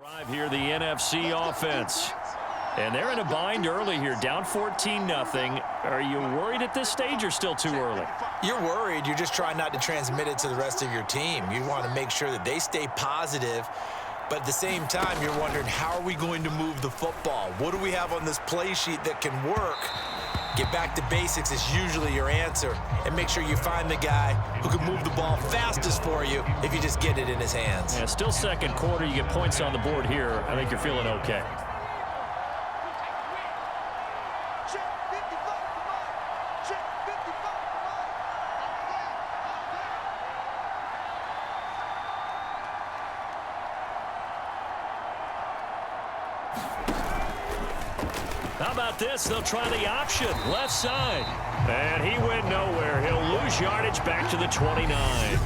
Drive here, the NFC offense. And they're in a bind early here, down 14-0. Are you worried at this stage or still too early? You're worried. You're just trying not to transmit it to the rest of your team. You want to make sure that they stay positive. But at the same time, you're wondering, how are we going to move the football? What do we have on this play sheet that can work? Get back to basics is usually your answer. And make sure you find the guy who can move the ball fastest for you if you just get it in his hands. Yeah, still second quarter. You get points on the board here. I think you're feeling okay. How about this? They'll try the option, left side. And he went nowhere. He'll lose yardage back to the 29.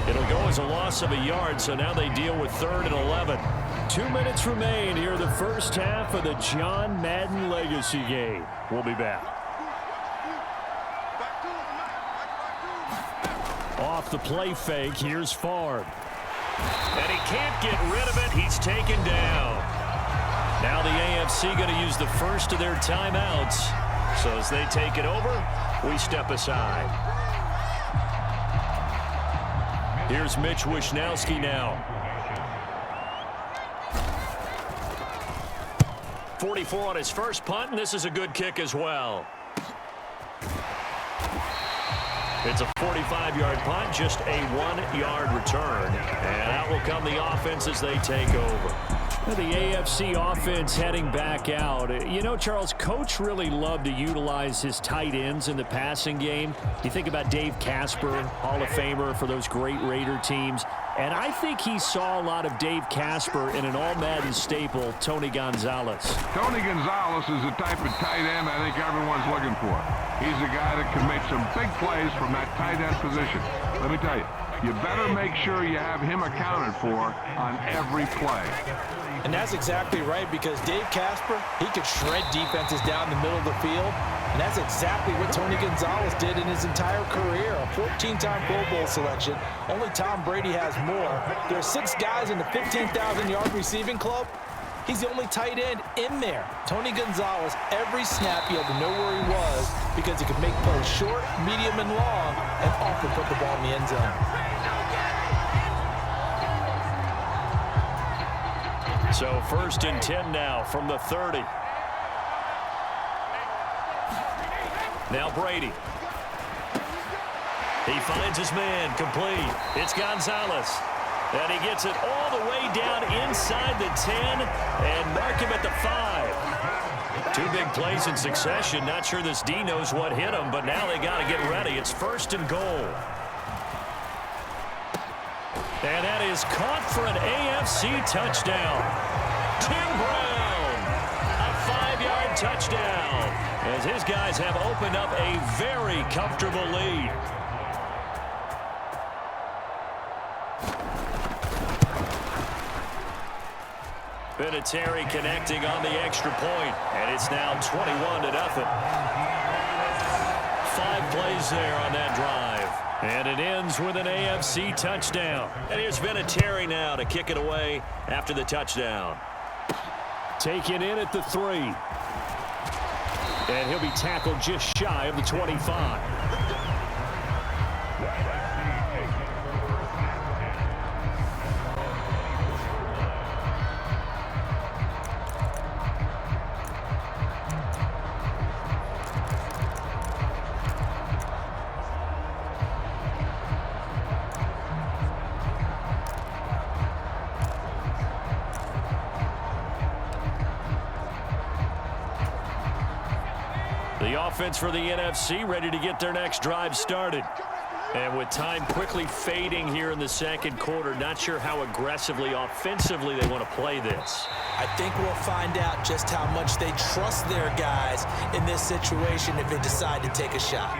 It'll go as a loss of a yard, so now they deal with 3rd and 11. 2 minutes remain here in the first half of the John Madden Legacy game. We'll be back. Off the play fake, here's Favre. And he can't get rid of it. He's taken down. Now the AFC going to use the first of their timeouts. So as they take it over, we step aside. Here's Mitch Wishnowsky now. 44 on his first punt, and this is a good kick as well. It's a 45-yard punt, just a 1-yard return. And out will come the offense as they take over. The AFC offense heading back out. You know, Charles, Coach really loved to utilize his tight ends in the passing game. You think about Dave Casper, Hall of Famer for those great Raider teams. And I think he saw a lot of Dave Casper in an all-Madden staple, Tony Gonzalez. Tony Gonzalez is the type of tight end I think everyone's looking for. He's a guy that can make some big plays from that tight end position. Let me tell you, you better make sure you have him accounted for on every play. And that's exactly right, because Dave Casper, he could shred defenses down the middle of the field. And that's exactly what Tony Gonzalez did in his entire career. A 14-time Pro Bowl selection. Only Tom Brady has more. There are 6 guys in the 15,000-yard receiving club. He's the only tight end in there. Tony Gonzalez, every snap he had to know where he was because he could make plays short, medium, and long, and often put the ball in the end zone. So 1st and 10 now from the 30. Now Brady. He finds his man, complete. It's Gonzalez. And he gets it all the way down inside the 10 and mark him at the 5. 2 big plays in succession. Not sure this D knows what hit him, but now they got to get ready. It's 1st and goal. And that is caught for an AFC touchdown. Tim Brown, a 5-yard touchdown, as his guys have opened up a very comfortable lead. Vinatieri connecting on the extra point, and it's now 21-0. 5 plays there on that drive. And it ends with an AFC touchdown. And here's Vinatieri now to kick it away after the touchdown. Taken in at the 3. And he'll be tackled just shy of the 25. The offense for the NFC ready to get their next drive started. And with time quickly fading here in the second quarter, not sure how aggressively, offensively they want to play this. I think we'll find out just how much they trust their guys in this situation if they decide to take a shot.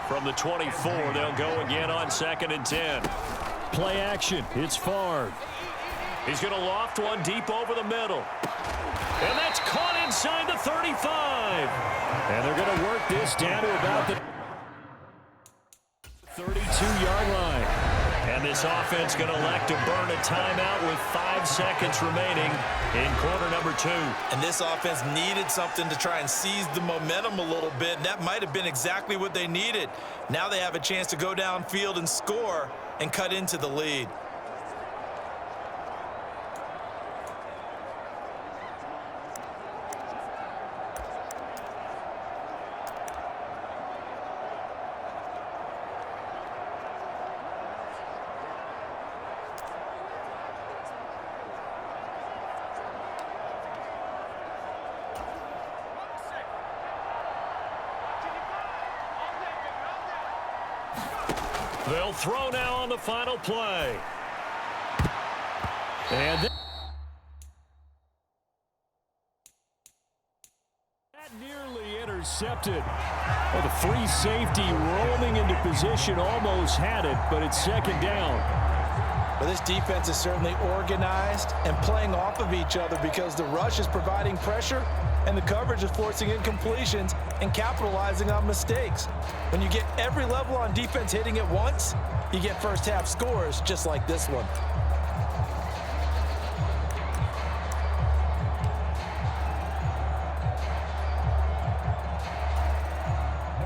From the 24, they'll go again on 2nd and 10. Play action. It's Favre. He's going to loft one deep over the middle. And that's caught inside the 35. And they're going to work this down to about the 32-yard line. And And this offense going to elect to burn a timeout with 5 seconds remaining in quarter number 2. And this offense needed something to try and seize the momentum a little bit, and that might have been exactly what they needed. Now they have a chance to go downfield and score and cut into the lead. They'll throw now on the final play. And that nearly intercepted. Well, the free safety roaming into position almost had it, but it's second down. Well, this defense is certainly organized and playing off of each other because the rush is providing pressure and the coverage is forcing incompletions and capitalizing on mistakes. When you get every level on defense hitting at once, you get first half scores just like this one.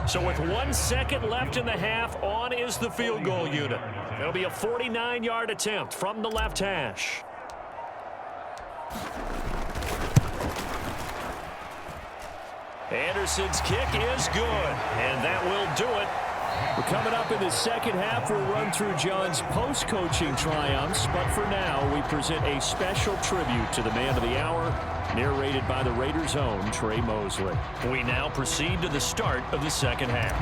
So with 1 second left in the half, on is the field goal unit. It'll be a 49-yard attempt from the left hash. Anderson's kick is good, and that will do it. We're coming up in the second half. We'll run through John's post-coaching triumphs, but for now, we present a special tribute to the man of the hour, narrated by the Raiders' own Trey Mosley. We now proceed to the start of the second half.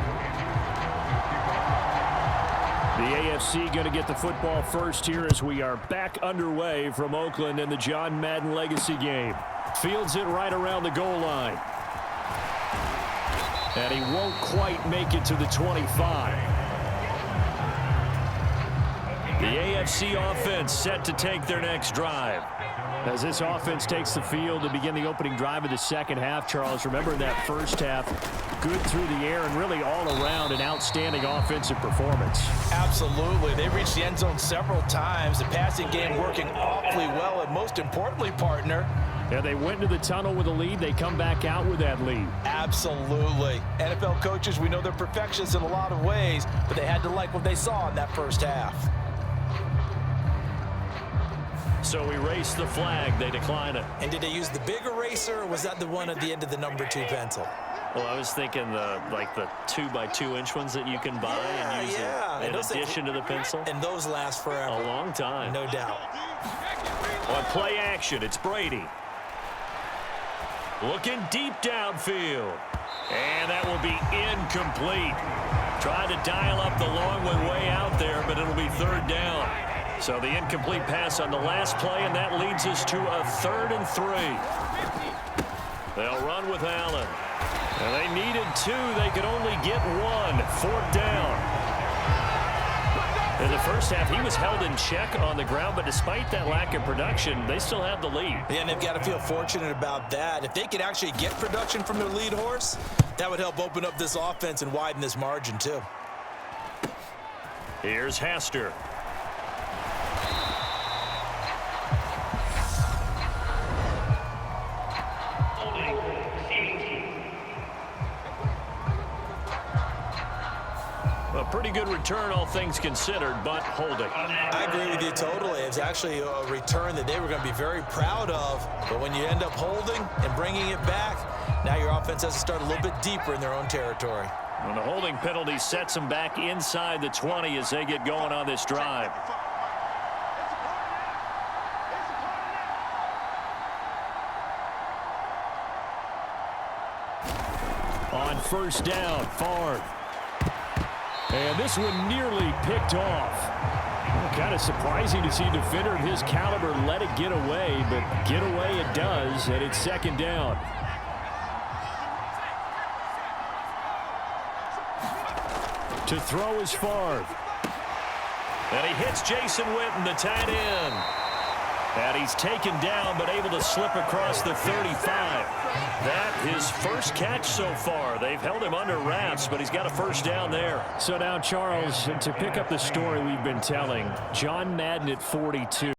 The AFC going to get the football first here as we are back underway from Oakland in the John Madden Legacy game. Fields it right around the goal line. And he won't quite make it to the 25. The AFC offense set to take their next drive. As this offense takes the field to begin the opening drive of the second half, Charles, remember that first half, good through the air and really all around an outstanding offensive performance. Absolutely. They reached the end zone several times. The passing game working awfully well, and most importantly, partner, yeah, they went into the tunnel with a lead. They come back out with that lead. Absolutely. NFL coaches, we know they're perfectionists in a lot of ways, but they had to like what they saw in that first half. So erase the flag. They decline it. And did they use the big eraser, or was that the one at the end of the number 2 pencil? Well, I was thinking the 2x2-inch ones that you can buy and use in addition to the pencil. And those last forever. A long time. No doubt. On play action, it's Brady. Looking deep downfield. And that will be incomplete. Trying to dial up the long one way out there, but it'll be third down. So the incomplete pass on the last play, and that leads us to a 3rd and 3. They'll run with Allen. And they needed 2. They could only get 1. 4th down. In the first half, he was held in check on the ground, but despite that lack of production, they still have the lead. Yeah, and they've got to feel fortunate about that. If they could actually get production from their lead horse, that would help open up this offense and widen this margin, too. Here's Hester. A pretty good return, all things considered, but holding. I agree with you totally. It's actually a return that they were going to be very proud of. But when you end up holding and bringing it back, now your offense has to start a little bit deeper in their own territory. And the holding penalty sets them back inside the 20 as they get going on this drive. On first down, Favre. And this one nearly picked off. Kind of surprising to see a defender of his caliber let it get away, but get away it does, and it's second down. To throw is Favre. And he hits Jason Witten, the tight end. And he's taken down, but able to slip across the 35. That his first catch so far. They've held him under wraps, but he's got a first down there. So now, Charles, to pick up the story we've been telling, John Madden at 42.